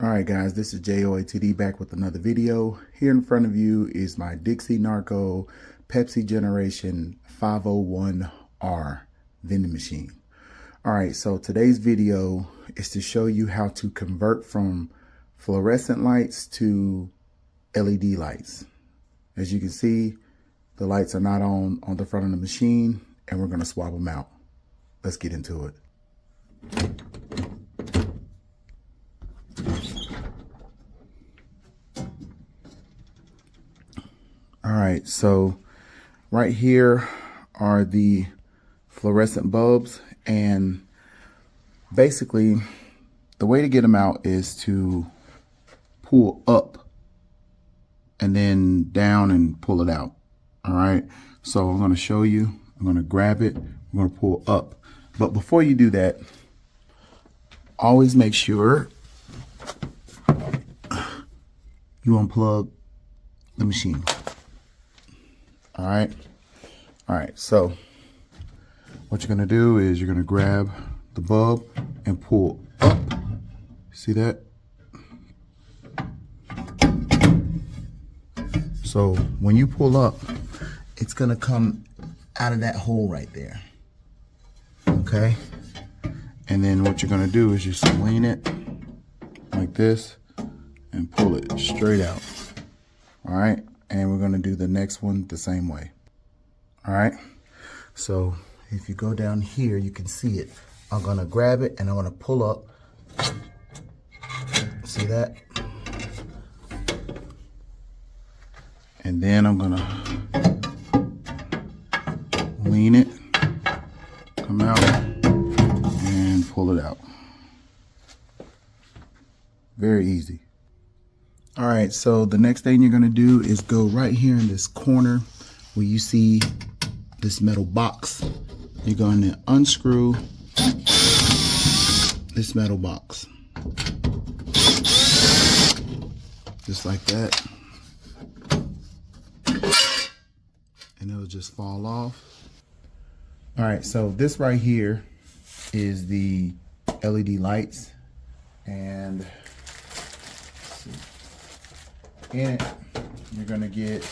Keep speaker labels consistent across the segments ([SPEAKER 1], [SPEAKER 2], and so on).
[SPEAKER 1] All right, guys, this is J.O.A.T.D back with another video. Here in front of you is my Dixie Narco Pepsi Generation 501R vending machine. All right, so today's video is to show you how to convert from fluorescent lights to LED lights. As you can see, the lights are not on the front of the machine, and we're going to swap them out. Let's get into it. All right, so right here are the fluorescent bulbs, and basically the way to get them out is to pull up and then down and pull it out. All right, so I'm going to show you. I'm going to grab it, I'm going to pull up. But before you do that, always make sure you unplug the machine. All right, so what you're gonna do is you're gonna grab the bulb and pull up. See that? So when you pull up, it's gonna come out of that hole right there. Okay? And then what you're gonna do is just lean it like this and pull it straight out. All right? And we're gonna do the next one the same way. All right, so if you go down here, you can see it. I'm gonna grab it and I'm gonna pull up. See that? And then I'm gonna lean it, come out, and pull it out. Very easy. All right, so the next thing you're gonna do is go right here in this corner where you see this metal box. You're going to unscrew this metal box. Just like that. And it'll just fall off. All right, so this right here is the LED lights. And in it, you're gonna get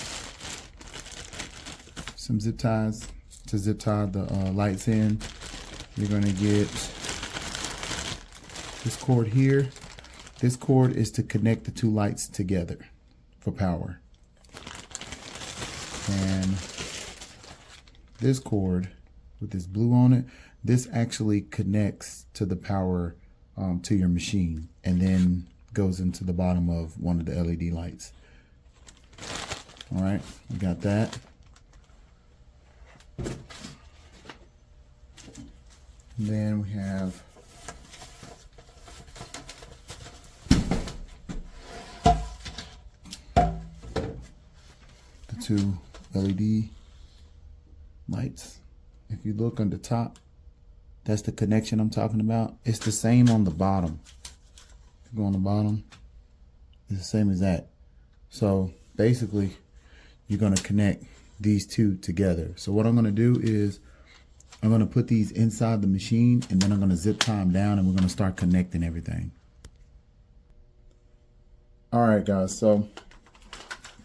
[SPEAKER 1] some zip ties to zip tie the lights in. You're gonna get this cord here. This cord is to connect the two lights together for power. And this cord with this blue on it, this actually connects to the power to your machine, and then goes into the bottom of one of the LED lights. All right, we got that. And then we have the two LED lights. If you look on the top, that's the connection I'm talking about. It's the same on the bottom. If you go on the bottom, it's the same as that. So basically, you're gonna connect these two together. So what I'm gonna do is I'm gonna put these inside the machine, and then I'm gonna zip tie them down, and we're gonna start connecting everything. All right, guys, so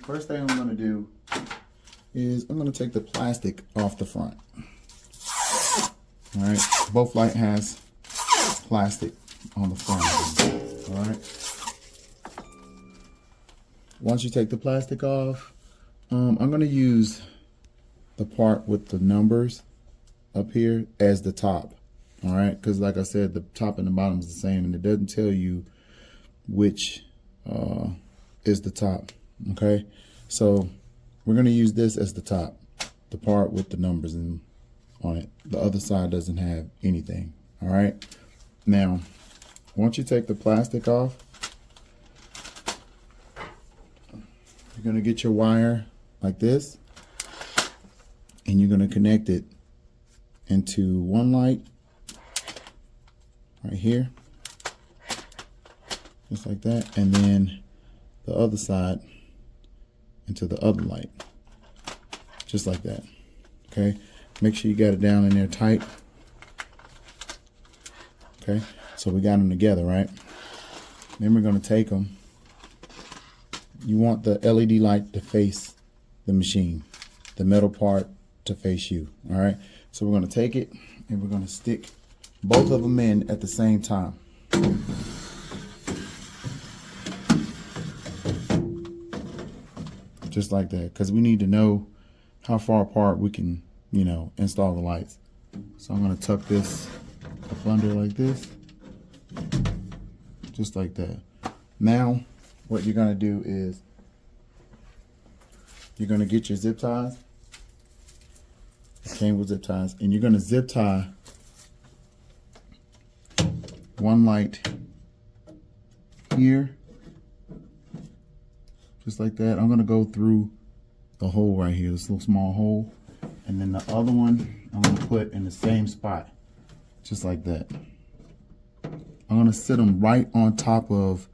[SPEAKER 1] first thing I'm gonna do is I'm gonna take the plastic off the front. All right, both light has plastic on the front. All right. Once you take the plastic off, I'm gonna use the part with the numbers up here as the top. All right, because like I said, the top and the bottom is the same, and it doesn't tell you which is the top. Okay, so we're gonna use this as the top, the part with the numbers on it. The other side doesn't have anything. All right, now once you take the plastic off, you're gonna get your wire like this, and you're gonna connect it into one light right here, just like that, and then the other side into the other light, just like that. Okay, make sure you got it down in there tight. Okay, so we got them together, right? Then we're going to take them. You want the LED light to face the machine, the metal part to face you. All right. So we're going to take it and we're going to stick both of them in at the same time. Just like that, because we need to know how far apart we can, you know, install the lights. So I'm going to tuck this up under like this, just like that. Now, what you're going to do is you're going to get your zip ties. It came with zip ties, and you're going to zip tie one light here, just like that. I'm going to go through the hole right here, this little small hole, and then the other one I'm going to put in the same spot, just like that. I'm going to sit them right on top of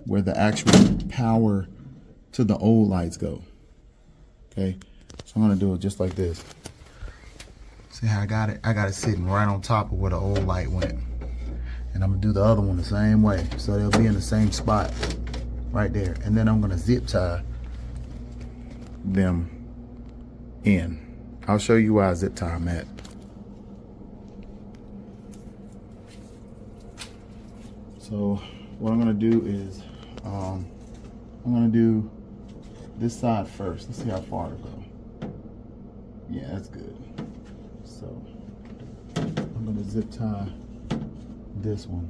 [SPEAKER 1] where the actual power to the old lights go. Okay, so I'm going to do it just like this. See how I got it? I got it sitting right on top of where the old light went. And I'm going to do the other one the same way. So they'll be in the same spot right there. And then I'm going to zip tie them in. I'll show you why I zip tie them at. So what I'm going to do is I'm going to do this side first. Let's see how far to go. Yeah, that's good. So I'm going to zip tie this one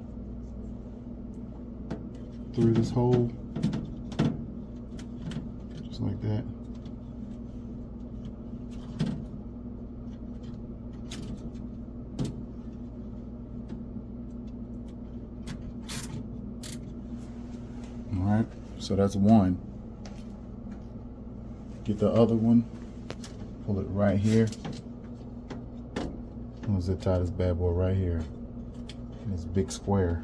[SPEAKER 1] through this hole, just like that. All right, so that's one. Get the other one, pull it right here. I'm gonna zip tie this bad boy right here. This big square.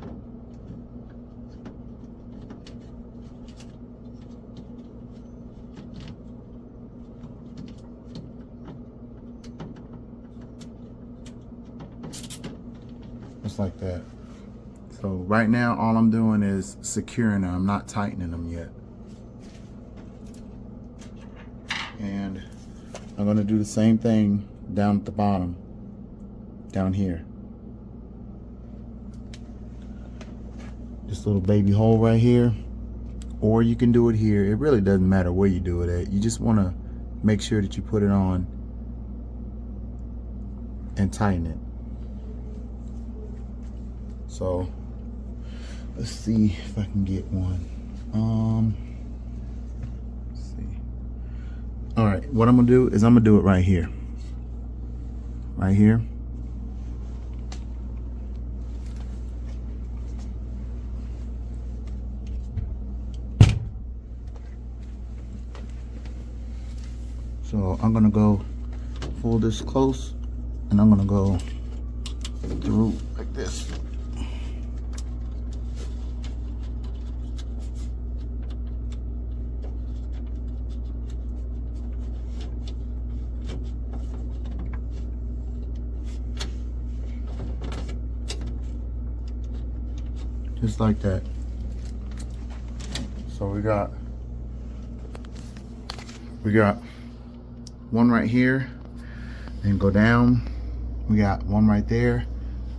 [SPEAKER 1] Just like that. So right now all I'm doing is securing them. I'm not tightening them yet. And I'm going to do the same thing down at the bottom, down here. This little baby hole right here, or you can do it here. It really doesn't matter where you do it at. You just want to make sure that you put it on and tighten it. So let's see if I can get one. Let's see. All right, what I'm gonna do is I'm gonna do it right here. Right here. So I'm gonna go pull this close, and I'm gonna go through like this. Just like that. So we got one right here, then go down. We got one right there,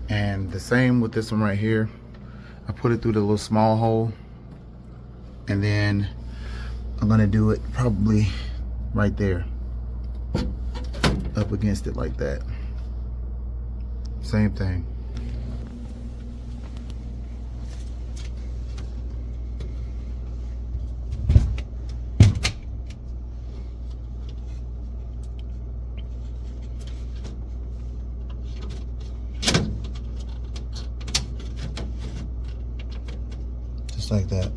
[SPEAKER 1] and the same with this one right here. I put it through the little small hole, and then I'm gonna do it probably right there, up against it like that. Same thing. Just like that.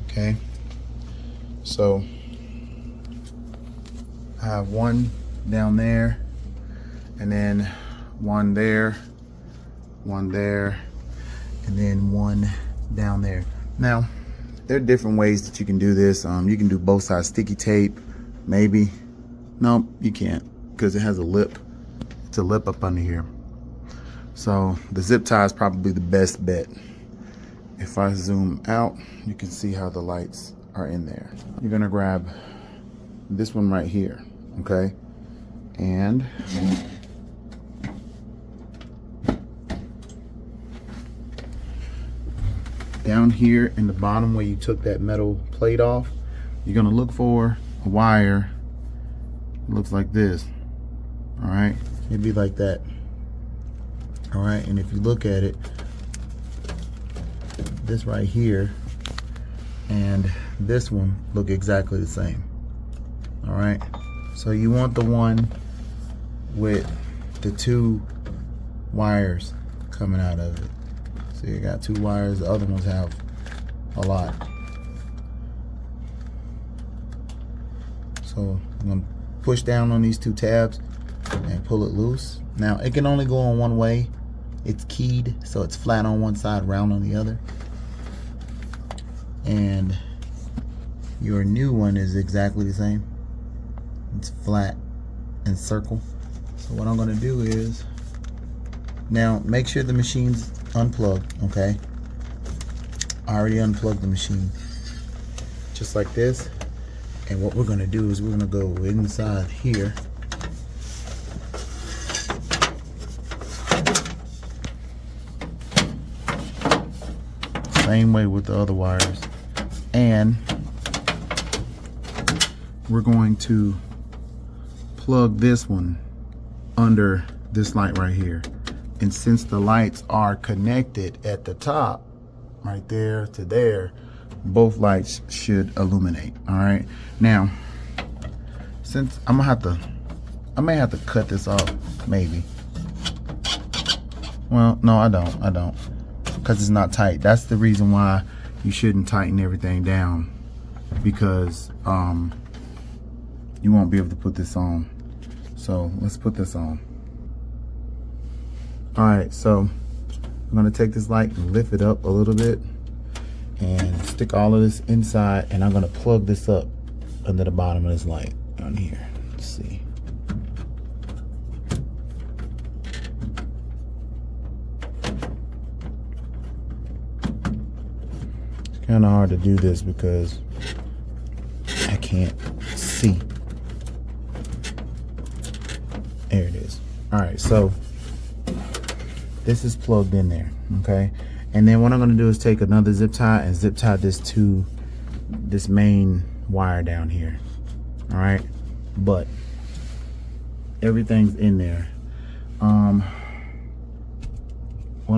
[SPEAKER 1] Okay, so I have one down there, and then one there, and then one down there. Now, there are different ways that you can do this. You can do both sides sticky tape, maybe. No, you can't, because it has a lip. It's a lip up under here. So the zip tie is probably the best bet. if I zoom out, you can see how the lights are in there. You're gonna grab this one right here, okay? And down here in the bottom where you took that metal plate off, you're gonna look for a wire. It looks like this, all right? It'd be like that, all right? And if you look at it, this right here and this one look exactly the same, all right? So you want the one with the 2 wires coming out of it. So you got 2 wires, the other ones have a lot. So I'm gonna push down on these 2 tabs and pull it loose. Now it can only go on one way. It's keyed, so it's flat on one side, round on the other. And your new one is exactly the same. It's flat and circle. So what I'm gonna do is, now make sure the machine's unplugged, okay? I already unplugged the machine. Just like this. And what we're gonna do is we're gonna go inside here. Same way with the other wires. And we're going to plug this one under this light right here. And since the lights are connected at the top, right there to there, both lights should illuminate, all right? Now, since I may have to cut this off, maybe. Well, no, I don't, because it's not tight. That's the reason why you shouldn't tighten everything down, because you won't be able to put this on. So let's put this on. All right, so I'm gonna take this light and lift it up a little bit and stick all of this inside, and I'm gonna plug this up under the bottom of this light down here. Let's see. It's kind of hard to do this because I can't see. There it is. All right, so this is plugged in there, okay? And then what I'm gonna do is take another zip tie and zip tie this to this main wire down here, all right? But everything's in there. What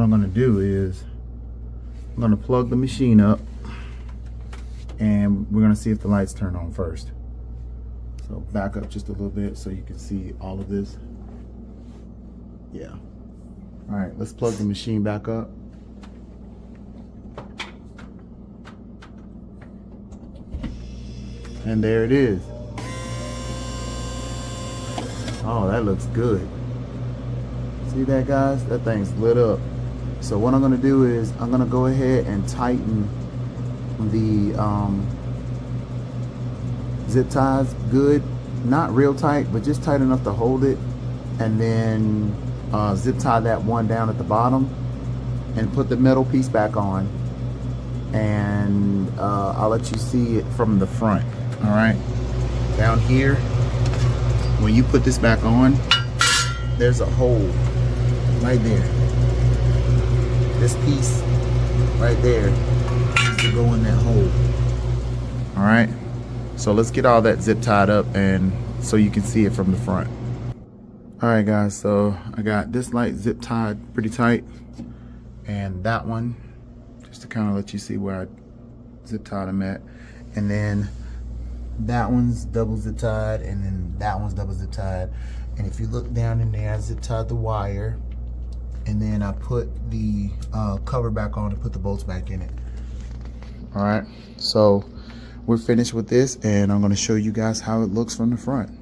[SPEAKER 1] I'm gonna do is I'm gonna plug the machine up, and we're gonna see if the lights turn on first. So back up just a little bit so you can see all of this. Yeah. All right, let's plug the machine back up. And there it is. Oh, that looks good. See that, guys? That thing's lit up. So what I'm gonna do is I'm gonna go ahead and tighten the zip ties good. Not real tight, but just tight enough to hold it. And then zip tie that one down at the bottom and put the metal piece back on. And I'll let you see it from the front. All right, down here, when you put this back on, there's a hole right there. This piece right there needs to go in that hole. All right, so let's get all that zip tied up and so you can see it from the front. All right, guys, so I got this light zip tied pretty tight, and that one, just to kind of let you see where I zip tied them at. And then that one's double zip tied, and then that one's double zip tied. And if you look down in there, I zip tied the wire, and then I put the cover back on and put the bolts back in it. All right, so we're finished with this, and I'm gonna show you guys how it looks from the front.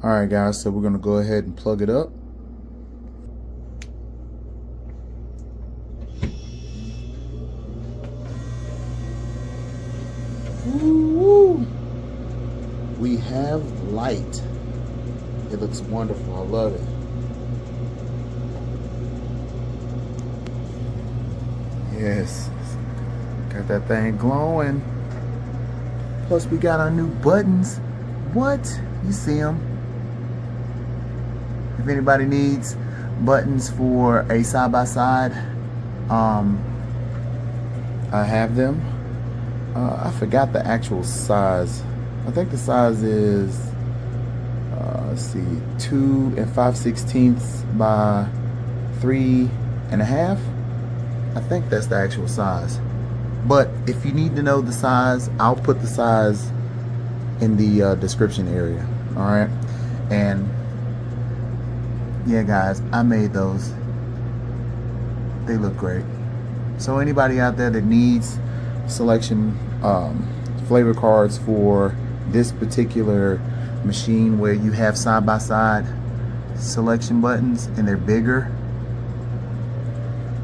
[SPEAKER 1] All right, guys, so we're gonna go ahead and plug it up. Woo-woo. We have light. It looks wonderful. I love it. Yes. Got that thing glowing. Plus we got our new buttons. What? You see them? If anybody needs buttons for a side-by-side, I have them. I forgot the actual size. I think the size is, let's see, 2 5/16 by 3.5. I think that's the actual size. But if you need to know the size, I'll put the size in the description area. All right. And yeah, guys, I made those. They look great. So anybody out there that needs selection flavor cards for this particular machine where you have side-by-side selection buttons and they're bigger,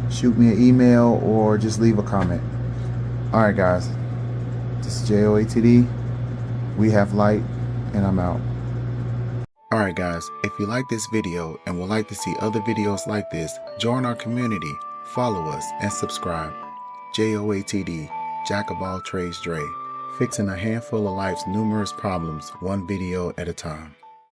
[SPEAKER 1] shoot me an email or just leave a comment. Alright guys, this is J.O.A.T.D. We have light, and I'm out. Alright guys, if you like this video and would like to see other videos like this, join our community, follow us, and subscribe. J.O.A.T.D. Jack of all trades Dre, fixing a handful of life's numerous problems, one video at a time.